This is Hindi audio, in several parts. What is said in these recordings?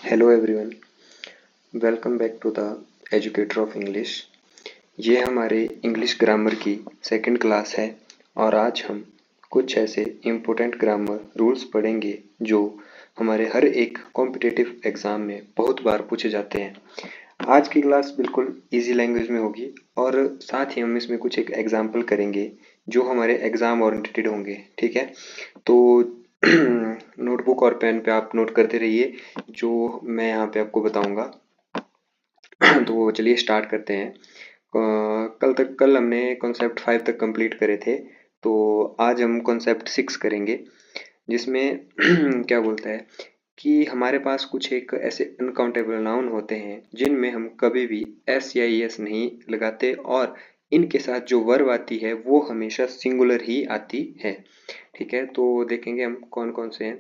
Hello everyone, welcome back to the educator of English. ये हमारे इंग्लिश ग्रामर की सेकंड क्लास है और आज हम कुछ ऐसे इम्पोर्टेंट ग्रामर रूल्स पढ़ेंगे जो हमारे हर एक कॉम्पिटिटिव एग्ज़ाम में बहुत बार पूछे जाते हैं। आज की क्लास बिल्कुल इजी लैंग्वेज में होगी और साथ ही हम इसमें कुछ एक एग्जाम्पल करेंगे जो हमारे एग्ज़ाम ओरिएंटेड होंगे। ठीक है, तो नोटबुक और पेन पे आप नोट करते रहिए जो मैं यहाँ पे आपको बताऊंगा। तो चलिए स्टार्ट करते हैं। कल हमने कॉन्सेप्ट 5 तक कंप्लीट करे थे, तो आज हम कॉन्सेप्ट 6 करेंगे जिसमें क्या बोलता है कि हमारे पास कुछ एक ऐसे अनकाउंटेबल नाउन होते हैं जिनमें हम कभी भी एस या एस नहीं लगाते और इनके साथ जो वर्ब आती है वो हमेशा सिंगुलर ही आती है। ठीक है, तो देखेंगे हम कौन कौन से हैं।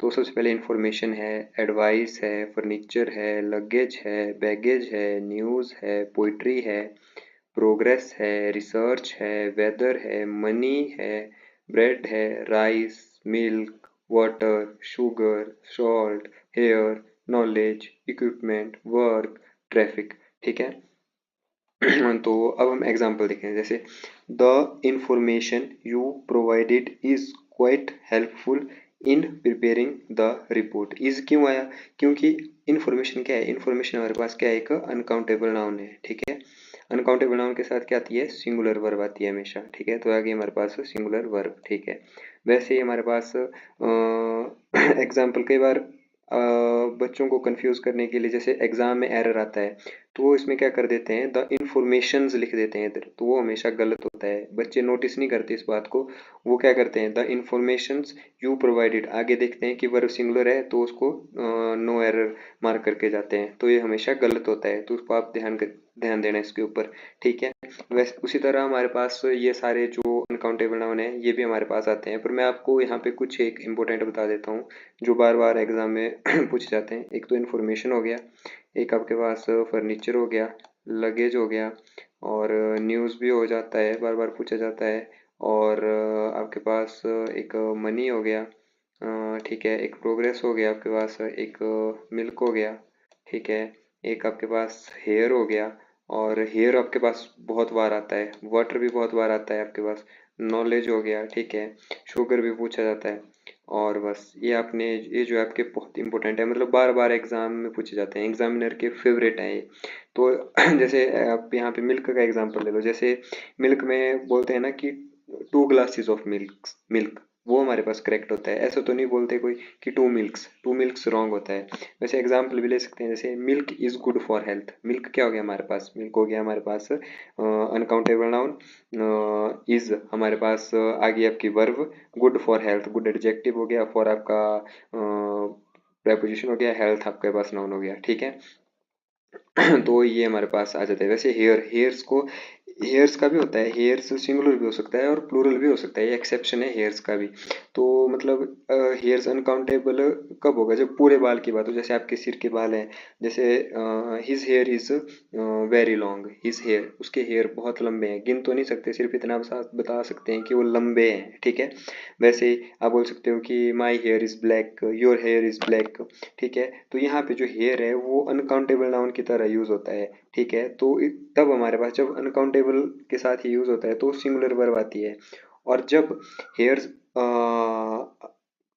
तो सबसे पहले इंफॉर्मेशन है, एडवाइस है, फर्नीचर है, लगेज है, बैगेज है, न्यूज़ है, पोइट्री है, प्रोग्रेस है, रिसर्च है, वेदर है, मनी है, ब्रेड है, rice, milk, water, sugar, salt, hair, knowledge, equipment, work, traffic. ठीक है। तो अब हम एग्जाम्पल देखें, जैसे the information you provided is quite helpful in preparing the report. Is क्यों आया? क्योंकि इंफॉर्मेशन क्या है? इंफॉर्मेशन हमारे पास क्या है? एक अनकाउंटेबल नाउन है। ठीक है, अनकाउंटेबल नाउन के साथ क्या आती है? सिंगुलर वर्ब आती है हमेशा। ठीक है, तो आगे हमारे पास सिंगुलर वर्ब। ठीक है, वैसे ही हमारे पास एग्जाम्पल कई बार बच्चों को कंफ्यूज करने के लिए, जैसे एग्जाम में एरर आता है तो वो इसमें क्या कर देते हैं, द इंफॉर्मेशंस लिख देते हैं इधर, तो वो हमेशा गलत होता है। बच्चे नोटिस नहीं करते इस बात को। वो क्या करते हैं, द इंफॉर्मेशंस यू प्रोवाइडेड, आगे देखते हैं कि वर्ब सिंगुलर है तो उसको नो एरर मार्क करके जाते हैं, तो ये हमेशा गलत होता है। तो उसको आप ध्यान देना इसके ऊपर। ठीक है, वैसे उसी तरह हमारे पास ये सारे जो अनकाउंटेबल नाउन है ये भी हमारे पास आते हैं, पर मैं आपको यहाँ पे कुछ एक इम्पोर्टेंट बता देता हूँ जो बार बार एग्जाम में पूछे जाते हैं। एक तो इन्फॉर्मेशन हो गया, एक आपके पास फर्नीचर हो गया, लगेज हो गया, और न्यूज़ भी हो जाता है, बार बार पूछा जाता है, और आपके पास एक मनी हो गया। ठीक है, एक प्रोग्रेस हो गया आपके पास, एक मिल्क हो गया। ठीक है, एक आपके पास हेयर हो गया, और हेयर आपके पास बहुत बार आता है, वाटर भी बहुत बार आता है आपके पास, नॉलेज हो गया। ठीक है, शुगर भी पूछा जाता है, और बस ये जो आपके बहुत इंपॉर्टेंट है, मतलब बार बार एग्जाम में पूछे जाते हैं, एग्जामिनर के फेवरेट हैं ये। तो जैसे आप यहाँ पे मिल्क का एग्जांपल ले लो, जैसे मिल्क में बोलते हैं ना कि 2 ग्लासेस ऑफ मिल्क मिल्क, वो हमारे पास करेक्ट होता है। ऐसा तो नहीं बोलते कोई कि 2 मिल्क्स रॉन्ग होता है। वैसे एग्जाम्पल भी ले सकते हैं, जैसे milk is good for health. Milk क्या हो गया हमारे पास? मिल्क हो गया हमारे पास अनकाउंटेबल नाउन। इज हमारे पास आ गई आपकी verb, good for health, good adjective हो गया, फॉर आपका प्रेपोजिशन हो गया, हेल्थ आपके पास नाउन हो गया। ठीक है, तो ये हमारे पास आ जाता है। वैसे हेयर्स का भी होता है, हेयर्स सिंगुलर भी हो सकता है और प्लूरल भी हो सकता है, ये एक्सेप्शन है हेयर्स का भी। तो मतलब हेयर्स अनकाउंटेबल कब होगा? जब पूरे बाल की बात हो, जैसे आपके सिर के बाल हैं, जैसे his hair is very long, his hair, उसके हेयर बहुत लंबे हैं, गिन तो नहीं सकते, सिर्फ इतना बता सकते हैं कि वो लंबे हैं। ठीक है, वैसे ही आप बोल सकते हो कि my here is black, your here is black. ठीक है, तो यहाँ पे जो हेयर है वो अनकाउंटेबल नाउन की तरह यूज होता है। ठीक है, तो तब हमारे पास जब अनकाउंटेबल के साथ ही यूज होता है तो सिंगुलर वर्ब आती है। और जब हेयर्स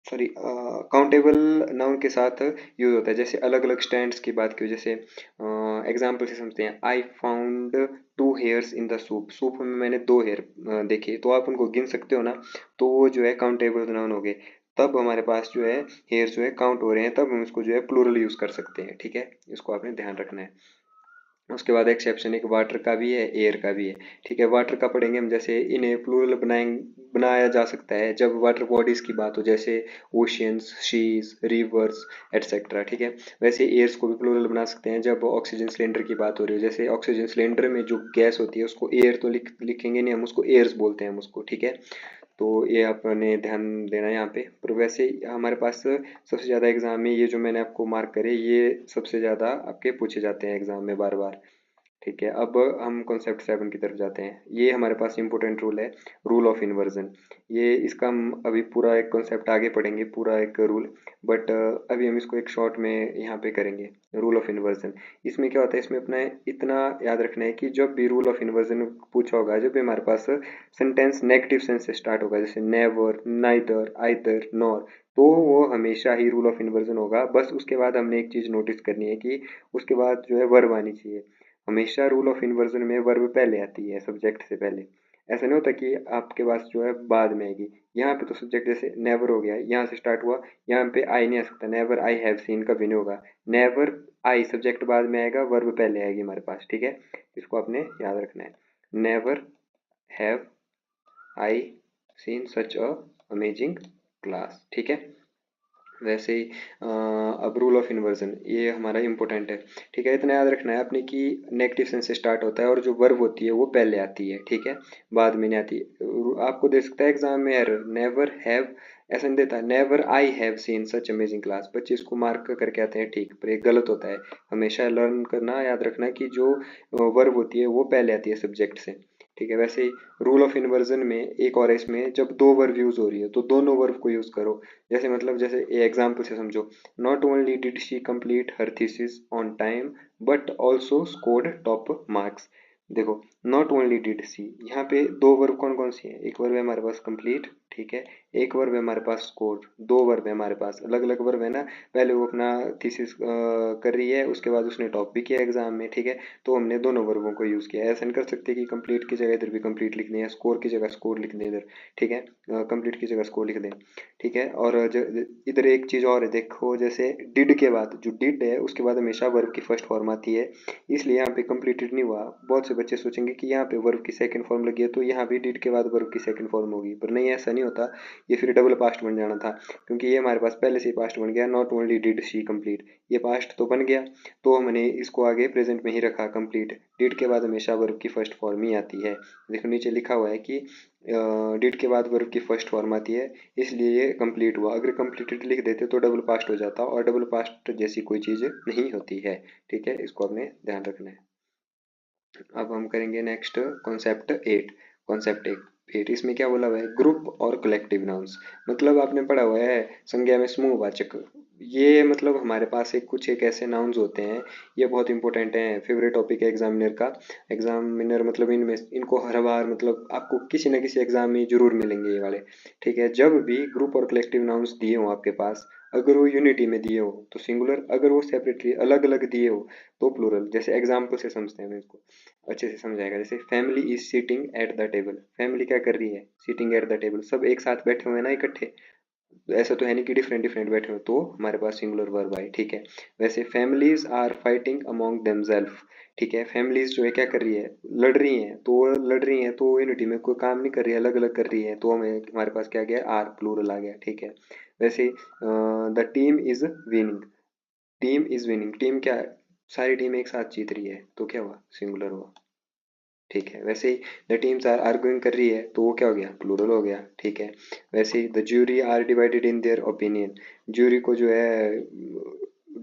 सॉरी काउंटेबल नाउन के साथ यूज होता है, जैसे अलग अलग स्टैंड्स की बात की, जैसे एग्जाम्पल से समझते हैं, I found 2 hairs in the soup. Soup में मैंने 2 हेयर देखे, तो आप उनको गिन सकते हो ना, तो वो जो है काउंटेबल नाउन हो गए। तब हमारे पास जो है हेयर जो है काउंट हो रहे हैं, तब हम इसको जो है प्लूरल यूज कर सकते हैं। ठीक है, इसको आपने ध्यान रखना है। उसके बाद एक्सेप्शन एक वाटर का भी है, एयर का भी है। ठीक है, वाटर का पढ़ेंगे हम, जैसे इन्हें प्लूरल बनाया जा सकता है जब वाटर बॉडीज की बात हो, जैसे ओशियंस, शीज, रिवर्स, एटसेट्रा। ठीक है, वैसे एयर्स को भी प्लूरल बना सकते हैं जब ऑक्सीजन सिलेंडर की बात हो रही हो, जैसे ऑक्सीजन सिलेंडर में जो गैस होती है उसको एयर तो लिखेंगे नहीं हम, उसको एयर्स बोलते हैं हम उसको। ठीक है, तो ये आपने ध्यान देना है यहाँ पे। पर वैसे हमारे पास सबसे ज़्यादा एग्जाम में ये जो मैंने आपको मार्क करे, ये सबसे ज़्यादा आपके पूछे जाते हैं एग्जाम में बार बार। ठीक है, अब हम कॉन्सेप्ट 7 की तरफ जाते हैं। ये हमारे पास इंपॉर्टेंट रूल है, रूल ऑफ इन्वर्जन। ये इसका हम अभी पूरा एक कॉन्सेप्ट आगे पढ़ेंगे, पूरा एक रूल, बट अभी हम इसको एक शॉर्ट में यहाँ पे करेंगे। रूल ऑफ इन्वर्जन, इसमें क्या होता है, इसमें अपना इतना याद रखना है कि जब भी रूल ऑफ इन्वर्जन पूछा होगा, जब भी हमारे पास सेंटेंस नेगेटिव सेंस से स्टार्ट होगा, जैसे नेवर, नाइदर, आइदर, नॉर, तो वो हमेशा ही रूल ऑफ इन्वर्जन होगा। बस उसके बाद हमने एक चीज नोटिस करनी है कि उसके बाद जो है वर्ब आनी चाहिए। हमेशा रूल ऑफ इन्वर्जन में वर्ब पहले आती है सब्जेक्ट से पहले। ऐसा नहीं होता कि आपके पास जो है बाद में आएगी। यहाँ पे तो सब्जेक्ट जैसे नेवर हो गया, यहाँ से स्टार्ट हुआ, यहाँ पे आई नहीं आ सकता, नेवर आई हैव सीन कभी नहीं होगा। नेवर आई सब्जेक्ट बाद में आएगा, वर्ब पहले आएगी हमारे पास, ठीक है। इसको आपने याद रखना है। Never have I seen such a amazing class, ठीक है। वैसे ही अब रूल ऑफ इन्वर्जन ये हमारा इंपॉर्टेंट है, ठीक है। इतना याद रखना है आपने कि नेगेटिव सेंस से स्टार्ट होता है और जो वर्ब होती है वो पहले आती है, ठीक है, बाद में नहीं आती। आपको दे सकता है एग्जाम में एरर, नेवर हैव ऐसा नहीं देता, never I have seen such amazing class, बच्चे इसको मार्क करके आते हैं ठीक, पर ये गलत होता है। हमेशा लर्न करना, याद रखना कि जो वर्ब होती है वो पहले आती है सब्जेक्ट से, ठीक है। वैसे ही रूल ऑफ इन्वर्जन में एक और है, इसमें जब दो वर्ब यूज हो रही है तो दोनों वर्ब को यूज करो। जैसे मतलब जैसे एग्जाम्पल से समझो, not only did she complete her thesis on time but also scored top marks. देखो, नॉट ओनली डिड सी, यहाँ पे दो वर्ब कौन कौन सी है, एक वर्ब है हमारे पास कंप्लीट, ठीक है, एक वर्ब है हमारे पास स्कोर, दो वर्ब है हमारे पास, अलग अलग वर्ब है ना। पहले वो अपना थीसिस कर रही है, उसके बाद उसने टॉप भी किया एग्जाम में, ठीक है, तो हमने दोनों वर्बों को यूज किया। ऐसा नहीं कर सकते कि कंप्लीट की जगह इधर भी कंप्लीट लिख दें या स्कोर की जगह स्कोर लिख दें इधर, ठीक है, कंप्लीट की जगह स्कोर लिख दें, ठीक है। और इधर एक चीज और है, देखो जैसे डिड के बाद जो डिड है उसके बाद हमेशा वर्ब की फर्स्ट फॉर्म आती है, इसलिए यहाँ पे कंप्लीटेड नहीं हुआ। बहुत से बच्चे सोचेंगे कि यहाँ पे वर्ब की सेकंड फॉर्म लगी है तो यहाँ भी डिड के बाद वर्ब की सेकंड फॉर्म होगी, पर नहीं, ऐसा नहीं होता। ये फिर डबल पास्ट बन जाना था, क्योंकि ये हमारे पास पहले से ही पास्ट बन गया, not only did she complete, ये पास्ट तो बन गया, तो हमने इसको आगे प्रेजेंट में ही रखा कंप्लीट। डिड के बाद हमेशा वर्ब की फर्स्ट फॉर्म ही आती है। देखो नीचे लिखा हुआ है कि डिड के बाद वर्ब की फर्स्ट फॉर्म आती है, इसलिए ये कंप्लीट हुआ। अगर कंप्लीटेड लिख देते तो डबल पास्ट हो जाता, और डबल पास्ट जैसी कोई चीज़ नहीं होती है, ठीक है, इसको आपने ध्यान रखना है। अब हम करेंगे नेक्स्ट कॉन्सेप्ट 8। कॉन्सेप्ट 8 इसमें क्या बोला हुआ है, ग्रुप और कलेक्टिव नाउन्स। मतलब आपने पढ़ा हुआ है संज्ञा में समूहवाचक, ये मतलब हमारे पास एक ऐसे नाउन्स होते हैं, ये बहुत इंपॉर्टेंट हैं, फेवरेट टॉपिक है एग्जामिनर का। एग्जामिनर मतलब इनमें इनको हर बार मतलब आपको किसी न किसी एग्जाम में जरूर मिलेंगे ये वाले, ठीक है। जब भी ग्रुप और कलेक्टिव नाउन्स दिए हों आपके पास, अगर वो यूनिटी में दिए हो तो सिंगुलर, अगर वो सेपरेटली अलग अलग दिए हो तो प्लूरल। जैसे एग्जाम्पल से समझते हैं हम इसको, अच्छे से समझाएगा। जैसे family is seating at the table, family क्या कर रही है, सीटिंग एट द टेबल, सब एक साथ बैठे हुए हैं ना इकट्ठे, तो ऐसा तो है नहीं कि डिफरेंट डिफरेंट बैठे हो, तो हमारे पास सिंगुलर वर्ब आए, ठीक है। वैसे families are fighting among themselves, ठीक है, फैमिलीज जो है क्या कर रही है, लड़ रही हैं, तो वो लड़ रही हैं तो यूनिटी में कोई काम नहीं कर रही है, अलग अलग कर रही है, तो हमें हमारे पास क्या गया, आर प्लूरल आ गया, ठीक है। वैसे the team is winning, team is winning, team क्या है, सारी टीम एक साथ जीत रही है, तो क्या हुआ, सिंगुलर हुआ, ठीक है। वैसे ही द टीम्स आर आर्गुइंग कर रही है तो वो क्या हो गया, प्लूरल हो गया, ठीक है। वैसे ही the jury are divided in their opinion, jury को जो है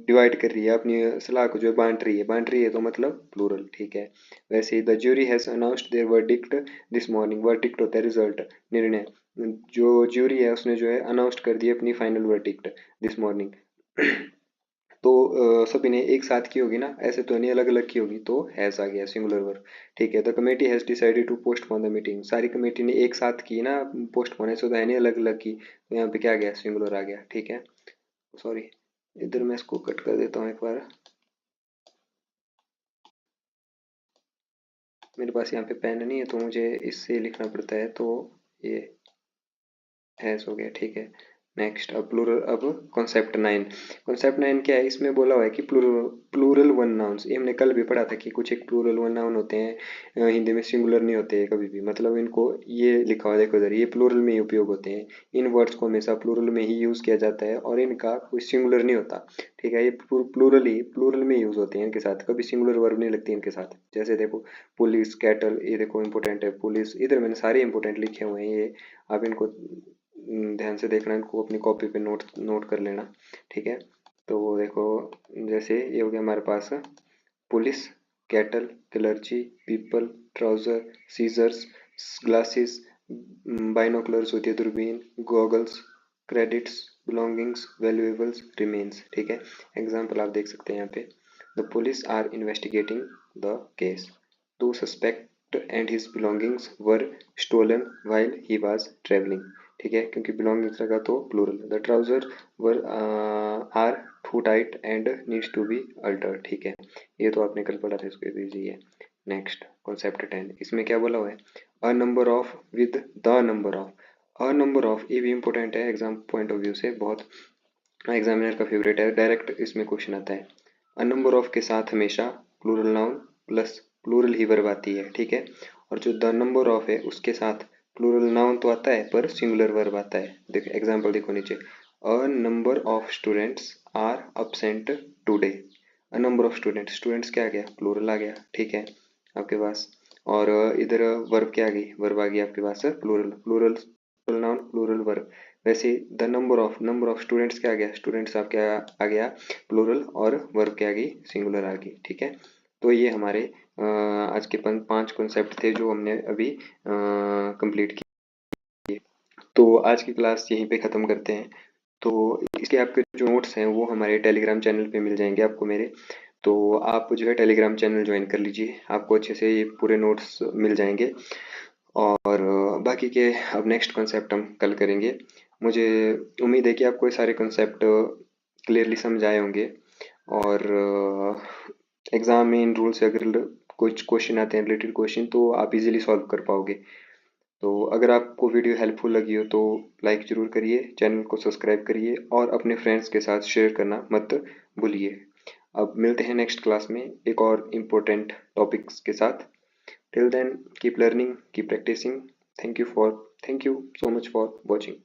डिवाइड कर रही है, अपनी सलाह को जो है बांट रही है तो मतलब प्लूरल, ठीक है। वैसे ही the jury has announced their verdict this morning, verdict होता है रिजल्ट, निर्णय, जो ज्यूरी है उसने जो है अनाउंस्ड कर दी अपनी फाइनल वर्डिक्ट दिस मॉर्निंग। तो सभी ने एक साथ की होगी ना, ऐसे तो नहीं अलग अलग की होगी, तो हैज आ गया सिंगुलर वर्ब, ठीक है। The committee has decided to postpone the meeting, सारी कमेटी ने एक साथ की ना, पोस्टपोन ऐसे तो है नहीं अलग अलग की, तो यहाँ पे क्या आ गया, सिंगुलर आ गया, ठीक है। सॉरी, इधर मैं इसको कट कर देता हूँ एक बार, मेरे पास यहाँ पे पेन नहीं है तो मुझे इससे लिखना पड़ता है, तो ये हैज हो गया, ठीक है। नेक्स्ट अब प्लूरल, अब कॉन्सेप्ट 9। कॉन्सेप्ट 9 क्या है, इसमें बोला हुआ है कि प्लूरल प्लूरल वन नाउन्स, ये हमने कल भी पढ़ा था कि कुछ एक प्लूरल वन नाउन होते हैं, हिंदी में सिंगुलर नहीं होते कभी भी, मतलब इनको ये लिखा हुआ है देखो इधर, ये प्लूरल में ही उपयोग होते हैं, इन वर्ड्स को हमेशा प्लूरल में ही यूज किया जाता है और इनका कोई सिंगुलर नहीं होता, ठीक है। ये प्लूरल में यूज होते हैं, इनके साथ कभी सिंगुलर वर्ब नहीं लगती इनके साथ। जैसे देखो पुलिस, कैटल, ये देखो इंपॉर्टेंट है, पुलिस, इधर मैंने सारे इंपॉर्टेंट लिखे हुए हैं ये, आप इनको ध्यान से देखना, इनको अपनी कॉपी पे नोट नोट कर लेना, ठीक है। तो देखो जैसे ये हो गया हमारे पास police, cattle, clergy, people, trouser, scissors, glasses, binoculars होती है दूरबीन, goggles, credits, belongings, valuables, remains. ठीक है, एग्जाम्पल आप देख सकते हैं यहाँ पे। The police are investigating the case. Two suspect and his belongings were stolen while he was travelling. ठीक है, क्योंकि बिलोंगिंग्स लगा तो plural. The trouser were are too tight and needs to be altered. ठीक है, ये तो आपने कल पढ़ा था, इसको इजी है। नेक्स्ट कॉन्सेप्ट 10, इसमें क्या बोला हुआ है? अ number of with the number of. A number of, ये भी इंपॉर्टेंट है एग्जाम पॉइंट ऑफ व्यू से, बहुत एग्जामिनर का फेवरेट है, डायरेक्ट इसमें क्वेश्चन आता है। अ नंबर ऑफ के साथ हमेशा प्लूरल नाउन प्लस प्लूरल ही वर्ब आती है। ठीक है, और जो द नंबर ऑफ है उसके साथ प्लूरल नाउन तो आता है पर सिंगुलर वर्ब आता है। देखो एग्जाम्पल देखो नीचे, a number of students are absent today. A number of students, students क्या आ गया? प्लूरल आ गया। ठीक है आपके पास, और इधर वर्ब क्या आ गई? वर्ब आ गई आपके पास plural, plural noun plural verb. वैसे नंबर ऑफ स्टूडेंट्स क्या आ गया? स्टूडेंट्स आपके आ गया प्लूरल, और वर्ब क्या आ गई? सिंगुलर आ गई। ठीक है, तो ये हमारे आज के 5 कॉन्सेप्ट थे जो हमने अभी कंप्लीट किए। तो आज की क्लास यहीं पे ख़त्म करते हैं। तो इसके आपके जो नोट्स हैं वो हमारे टेलीग्राम चैनल पे मिल जाएंगे आपको मेरे। तो आप जो है टेलीग्राम चैनल ज्वाइन कर लीजिए, आपको अच्छे से ये पूरे नोट्स मिल जाएंगे। और बाकी के अब नेक्स्ट कॉन्सेप्ट हम कल करेंगे। मुझे उम्मीद है कि आपको ये सारे कॉन्सेप्ट क्लियरली समझ आए होंगे, और एग्ज़ाम में इन रूल से अगर कुछ क्वेश्चन आते हैं, रिलेटेड क्वेश्चन, तो आप इजीली सॉल्व कर पाओगे। तो अगर आपको वीडियो हेल्पफुल लगी हो तो लाइक ज़रूर करिए, चैनल को सब्सक्राइब करिए और अपने फ्रेंड्स के साथ शेयर करना मत भूलिए। अब मिलते हैं नेक्स्ट क्लास में एक और इम्पोर्टेंट टॉपिक्स के साथ। Till then, keep learning, keep practicing. Thank you so much for watching.